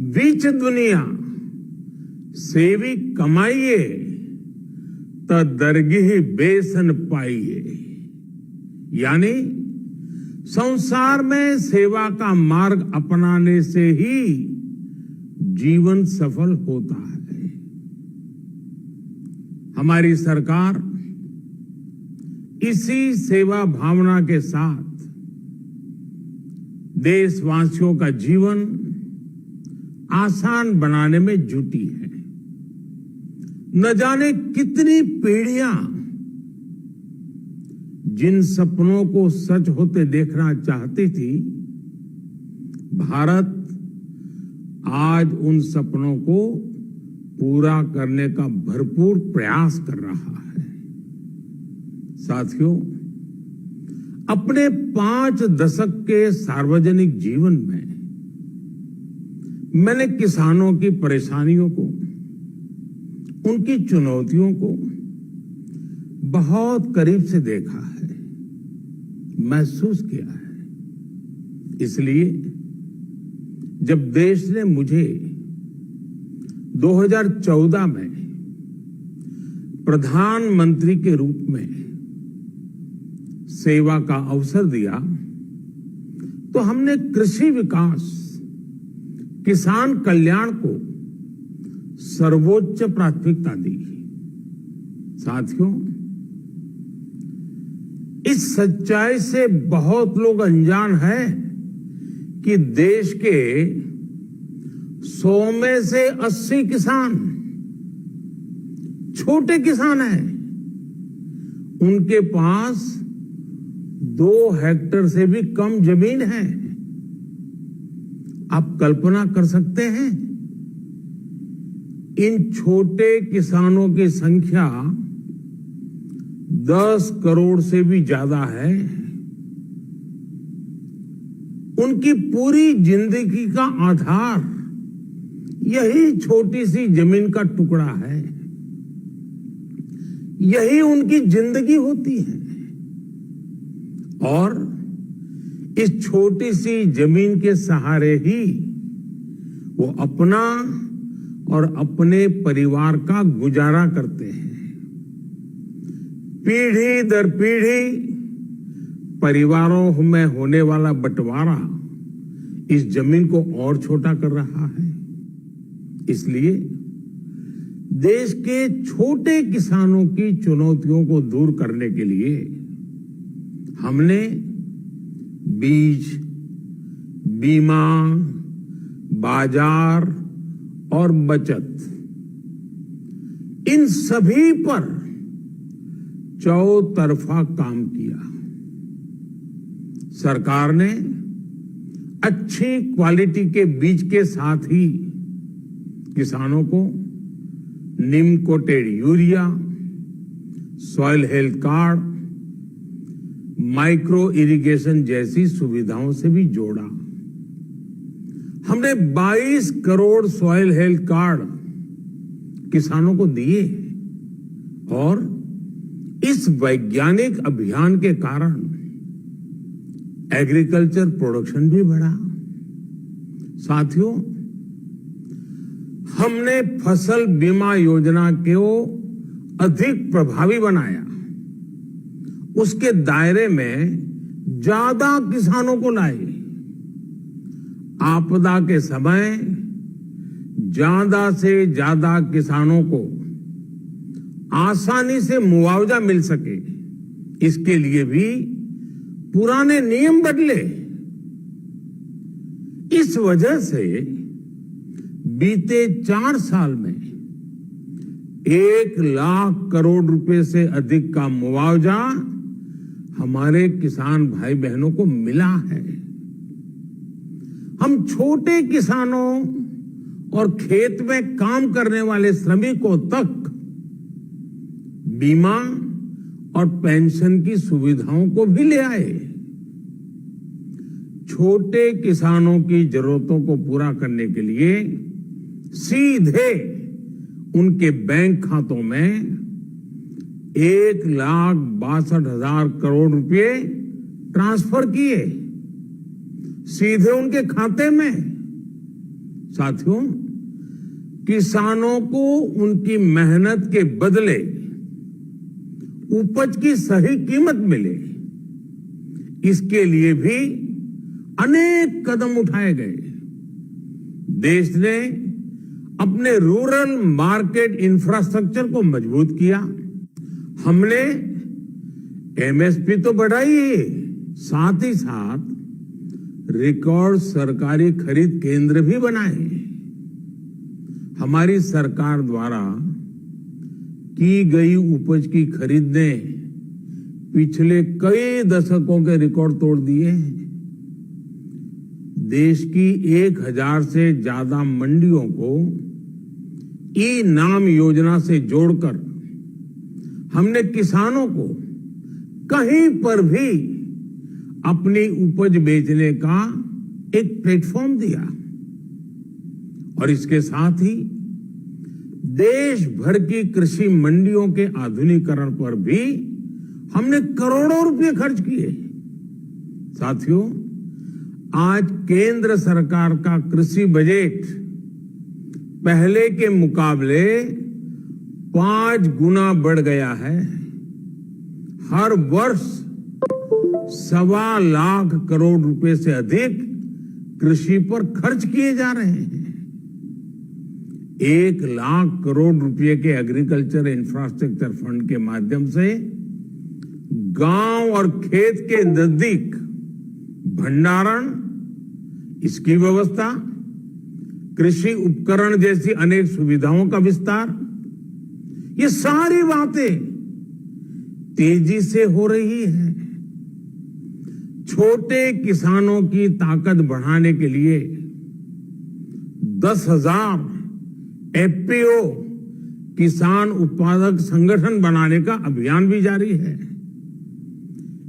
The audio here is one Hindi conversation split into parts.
बीच दुनिया सेवी कमाइए त दरगिह बेसन पाइए, यानी संसार में सेवा का मार्ग अपनाने से ही जीवन सफल होता है। हमारी सरकार इसी सेवा भावना के साथ देशवासियों का जीवन आसान बनाने में जुटी है। न जाने कितनी पीढ़ियां जिन सपनों को सच होते देखना चाहती थी, भारत आज उन सपनों को पूरा करने का भरपूर प्रयास कर रहा है। साथियों, अपने 5 दशक के सार्वजनिक जीवन में मैंने किसानों की परेशानियों को, उनकी चुनौतियों को बहुत करीब से देखा है, महसूस किया है। इसलिए जब देश ने मुझे 2014 में प्रधानमंत्री के रूप में सेवा का अवसर दिया, तो हमने कृषि विकास, किसान कल्याण को सर्वोच्च प्राथमिकता दी। साथियों, इस सच्चाई से बहुत लोग अनजान हैं कि देश के 100 में से 80 किसान छोटे किसान हैं। उनके पास 2 हेक्टेयर से भी कम जमीन है। आप कल्पना कर सकते हैं, इन छोटे किसानों की संख्या 10 करोड़ से भी ज्यादा है। उनकी पूरी जिंदगी का आधार यही छोटी सी जमीन का टुकड़ा है। यही उनकी जिंदगी होती है। और इस छोटी सी जमीन के सहारे ही वो अपना और अपने परिवार का गुजारा करते हैं। पीढ़ी दर पीढ़ी परिवारों में होने वाला बंटवारा इस जमीन को और छोटा कर रहा है। इसलिए देश के छोटे किसानों की चुनौतियों को दूर करने के लिए हमने बीज, बीमा, बाजार और बचत, इन सभी पर चौतरफा काम किया। सरकार ने अच्छी क्वालिटी के बीज के साथ ही किसानों को नीम coated urea, soil health card, micro irrigation जैसी सुविधाओं से भी जोड़ा। हमने 22 करोड़ सॉइल हेल्थ कार्ड किसानों को दिए और इस वैज्ञानिक अभियान के कारण एग्रीकल्चर प्रोडक्शन भी बढ़ा। साथियों, हमने फसल बीमा योजना को अधिक प्रभावी बनाया। उसके दायरे में ज्यादा किसानों को लाए। आपदा के समय ज्यादा से ज्यादा किसानों को आसानी से मुआवजा मिल सके, इसके लिए भी पुराने नियम बदले। इस वजह से बीते 4 साल में 1 लाख करोड़ रुपए से अधिक का मुआवजा हमारे किसान भाई बहनों को मिला है। हम छोटे किसानों और खेत में काम करने वाले श्रमिकों तक बीमा और पेंशन की सुविधाओं को भी ले आए। छोटे किसानो62 की जरूरतों को पूरा करने के लिए सीधे उनके बैंक खातों में 1,62,000 करोड़ रुपए ट्रांसफर किए, सीधे उनके खाते में। साथियों, किसानों को उनकी मेहनत के बदले उपज की सही कीमत मिले, इसके लिए भी अनेक कदम उठाए गए। देश ने अपने रूरल मार्केट इंफ्रास्ट्रक्चर को मजबूत किया। हमने एमएसपी तो बढ़ाई है, साथ ही साथ रिकॉर्ड सरकारी खरीद केंद्र भी बनाए। हमारी सरकार द्वारा की गई उपज की खरीद ने पिछले कई दशकों के रिकॉर्ड तोड़ दिए हैं। देश की 1000 से ज्यादा मंडियों को ई नाम योजना से जोड़कर हमने किसानों को कहीं पर भी अपनी उपज बेचने का एक प्लेटफॉर्म दिया और इसके साथ ही देश भर की कृषि मंडियों के आधुनिकीकरण पर भी हमने करोड़ों रुपए खर्च किए। साथियों, आज केंद्र सरकार का कृषि बजट पहले के मुकाबले 5 गुना बढ़ गया है। हर वर्ष 1.25 लाख करोड़ रुपए से अधिक कृषि पर खर्च किए जा रहे हैं। 1 लाख करोड़ रुपए के एग्रीकल्चर इंफ्रास्ट्रक्चर फंड के माध्यम से गांव और खेत के नजदीक भंडारण, इसकी व्यवस्था, कृषि उपकरण जैसी अनेक सुविधाओं का विस्तार, ये सारी बातें तेजी से हो रही है। छोटे किसानों की ताकत बढ़ाने के लिए 10,000 एफपीओ किसान उत्पादक संगठन बनाने का अभियान भी जारी है।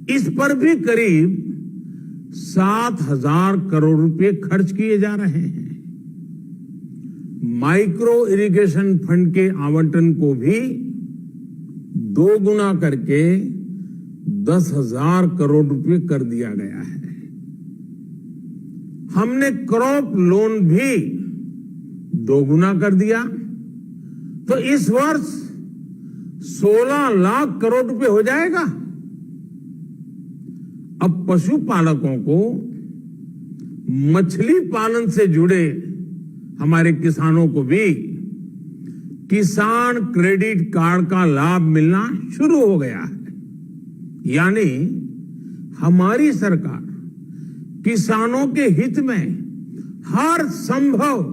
इस पर भी करीब 7,000 करोड़ रुपए खर्च किए जा रहे हैं। माइक्रो इरिगेशन फंड के आवंटन को भी 2 गुना करके 10,000 करोड़ रुपए कर दिया गया है। हमने क्रॉप लोन भी 2 गुना कर दिया, तो इस वर्ष 16 लाख करोड़ रुपए हो जाएगा। अब पशुपालकों को मछली पालन से जुड़े हमारे किसानों को भी किसान क्रेडिट कार्ड का लाभ मिलना शुरू हो गया है। यानी हमारी सरकार किसानों के हित में हर संभव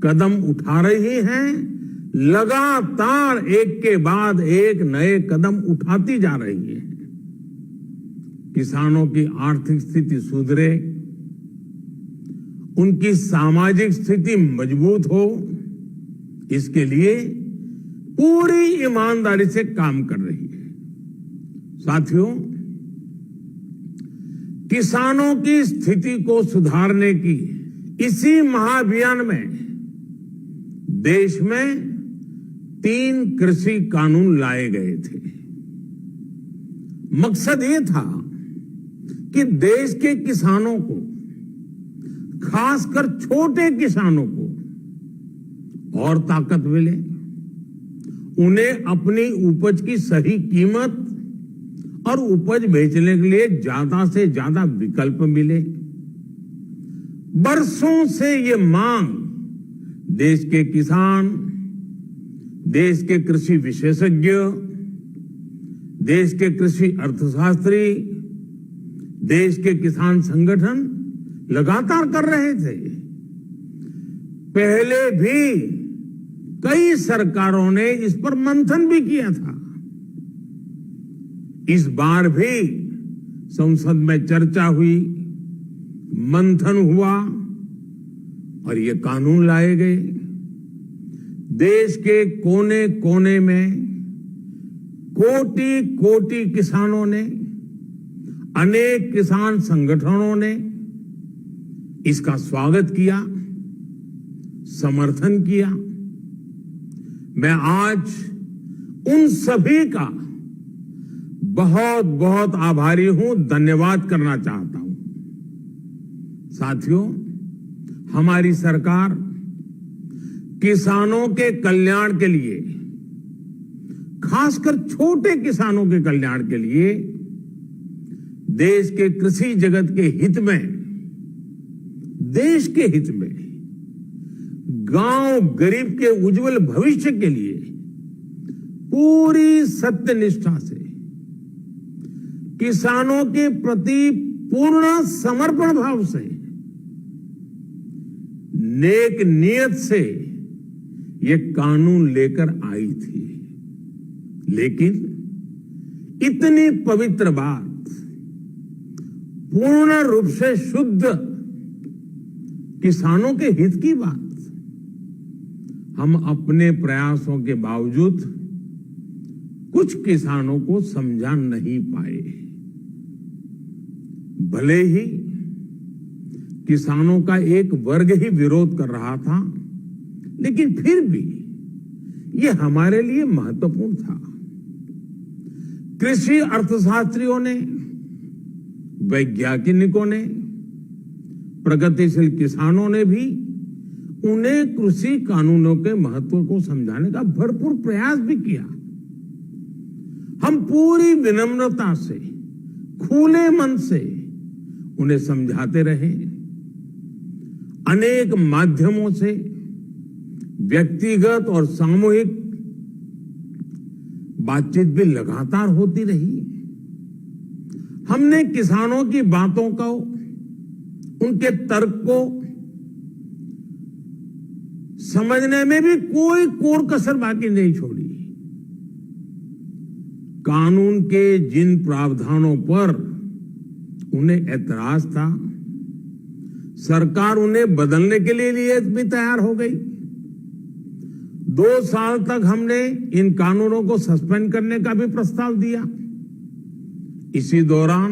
कदम उठा रही है। लगातार एक के बाद एक नए कदम उठाती जा रही है। किसानों की आर्थिक स्थिति सुधरे, उनकी सामाजिक स्थिति मजबूत हो, इसके लिए पूरी ईमानदारी से काम कर रही है। साथियों, किसानों की स्थिति को सुधारने की इसी महाअभियान में देश में 3 कृषि कानून लाए गए थे। मकसद ये था कि देश के किसानों को, खासकर छोटे किसानों को और ताकत मिले, उन्हें अपनी उपज की सही कीमत और उपज बेचने के लिए ज्यादा से ज्यादा विकल्प मिले। बरसों से ये मांग देश के किसान, देश के कृषि विशेषज्ञ, देश के कृषि अर्थशास्त्री, देश के किसान संगठन लगातार कर रहे थे। पहले भी कई सरकारों ने इस पर मंथन भी किया था। इस बार भी संसद में चर्चा हुई, मंथन हुआ और ये कानून लाए गए। देश के कोने कोने में कोटि कोटि किसानों ने, अनेक किसान संगठनों ने इसका स्वागत किया, समर्थन किया। मैं आज उन सभी का बहुत बहुत आभारी हूं, धन्यवाद करना चाहता हूं। साथियों, हमारी सरकार किसानों के कल्याण के लिए, खासकर छोटे किसानों के कल्याण के लिए, देश के कृषि जगत के हित में, देश के हित में, गांव गरीब के उज्जवल भविष्य के लिए पूरी सत्यनिष्ठा से, किसानों के प्रति पूर्ण समर्पण भाव से, नेक नियत से ये कानून लेकर आई थी। लेकिन इतनी पवित्र बात, पूर्ण रूप से शुद्ध किसानों के हित की बात, हम अपने प्रयासों के बावजूद कुछ किसानों को समझा नहीं पाए। भले ही किसानों का एक वर्ग ही विरोध कर रहा था, लेकिन फिर भी यह हमारे लिए महत्वपूर्ण था। कृषि अर्थशास्त्रियों ने, वैज्ञानिकों ने, प्रगतिशील किसानों ने भी उन्हें कृषि कानूनों के महत्व को समझाने का भरपूर प्रयास भी किया। हम पूरी विनम्रता से, खुले मन से उन्हें समझाते रहे। अनेक माध्यमों से व्यक्तिगत और सामूहिक बातचीत भी लगातार होती रही। हमने किसानों की बातों को, उनके तर्क को समझने में भी कोई कोर कसर बाकी नहीं छोड़ी। कानून के जिन प्रावधानों पर उन्हें ऐतराज था, सरकार उन्हें बदलने के लिए भी तैयार हो गई। 2 साल तक हमने इन कानूनों को सस्पेंड करने का भी प्रस्ताव दिया। इसी दौरान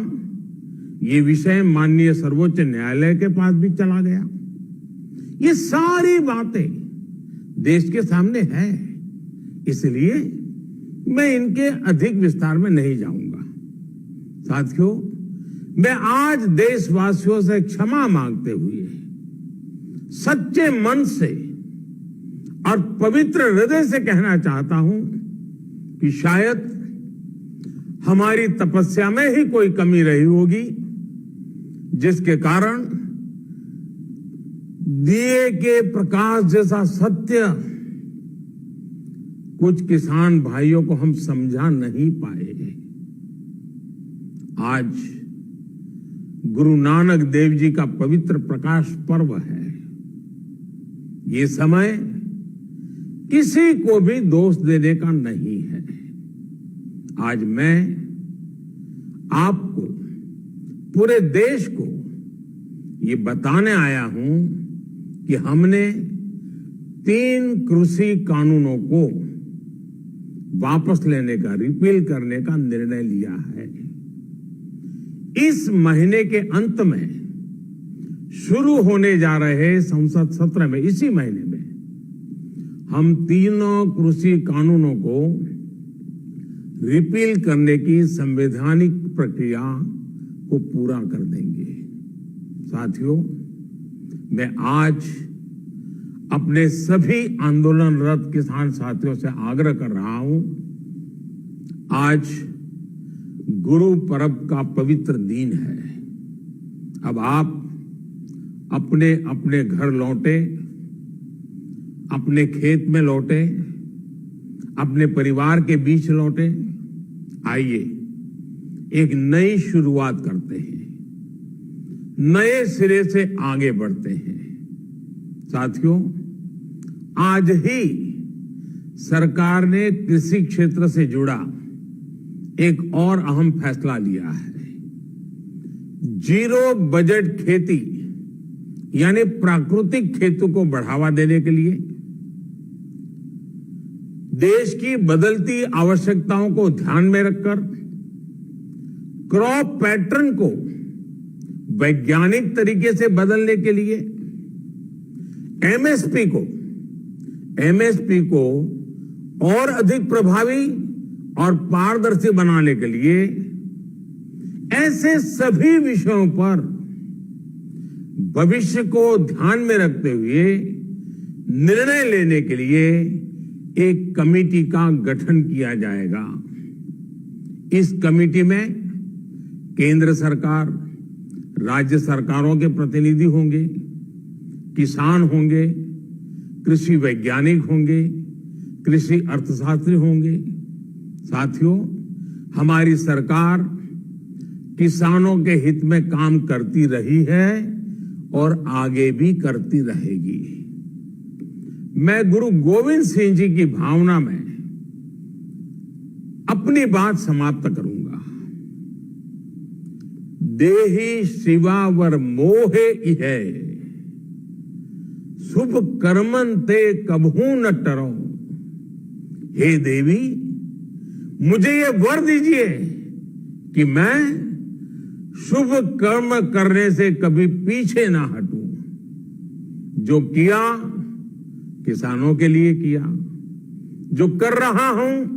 ये विषय माननीय सर्वोच्च न्यायालय के पास भी चला गया। ये सारी बातें देश के सामने है, इसलिए मैं इनके अधिक विस्तार में नहीं जाऊंगा। साथियों, मैं आज देशवासियों से क्षमा मांगते हुए सच्चे मन से और पवित्र हृदय से कहना चाहता हूं कि शायद हमारी तपस्या में ही कोई कमी रही होगी, जिसके कारण दिए के प्रकाश जैसा सत्य कुछ किसान भाइयों को हम समझा नहीं पाए। आज गुरु नानक देव जी का पवित्र प्रकाश पर्व है। ये समय किसी को भी दोष देने का नहीं है। आज मैं आपको, पूरे देश को ये बताने आया हूं कि हमने 3 कृषि कानूनों को वापस लेने का, रिपील करने का निर्णय लिया है। इस महीने के अंत में शुरू होने जा रहे संसद सत्र में, इसी महीने में, हम 3 कृषि कानूनों को रिपील करने की संवैधानिक प्रक्रिया को पूरा कर देंगे। साथियों, मैं आज अपने सभी आंदोलनरत किसान साथियों से आग्रह कर रहा हूं, आज गुरु पर्व का पवित्र दिन है। अब आप अपने अपने घर लौटे, अपने खेत में लौटे, अपने परिवार के बीच लौटे। आइए एक नई शुरुआत करते हैं, नए सिरे से आगे बढ़ते हैं। साथियों, आज ही सरकार ने कृषि क्षेत्र से जुड़ा एक और अहम फैसला लिया है। 0 बजट खेती यानी प्राकृतिक खेती को बढ़ावा देने के लिए, देश की बदलती आवश्यकताओं को ध्यान में रखकर क्रॉप पैटर्न को वैज्ञानिक तरीके से बदलने के लिए एमएसपी को और अधिक प्रभावी और पारदर्शी बनाने के लिए ऐसे सभी विषयों पर भविष्य को ध्यान में रखते हुए निर्णय लेने के लिए एक कमेटी का गठन किया जाएगा। इस कमेटी में केंद्र सरकार, राज्य सरकारों के प्रतिनिधि होंगे, किसान होंगे, कृषि वैज्ञानिक होंगे, कृषि अर्थशास्त्री होंगे। साथियों, हमारी सरकार किसानों के हित में काम करती रही है और आगे भी करती रहेगी। मैं गुरु गोविंद सिंह जी की भावना में अपनी बात समाप्त करूंगा। देहि शिवावर मोहे इहे, शुभ कर्मन ते कबहू न टरो। हे देवी, मुझे ये वर दीजिए कि मैं शुभ कर्म करने से कभी पीछे ना हटूं। जो किया किसानों के लिए किया, जो कर रहा हूं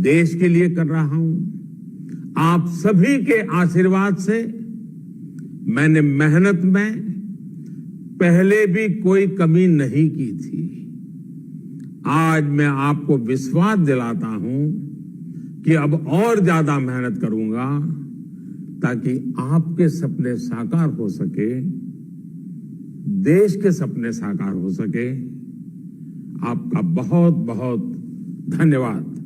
देश के लिए कर रहा हूं। आप सभी के आशीर्वाद से मैंने मेहनत में पहले भी कोई कमी नहीं की थी। आज मैं आपको विश्वास दिलाता हूं कि अब और ज्यादा मेहनत करूंगा ताकि आपके सपने साकार हो सके, देश के सपने साकार हो सके। आपका बहुत बहुत धन्यवाद।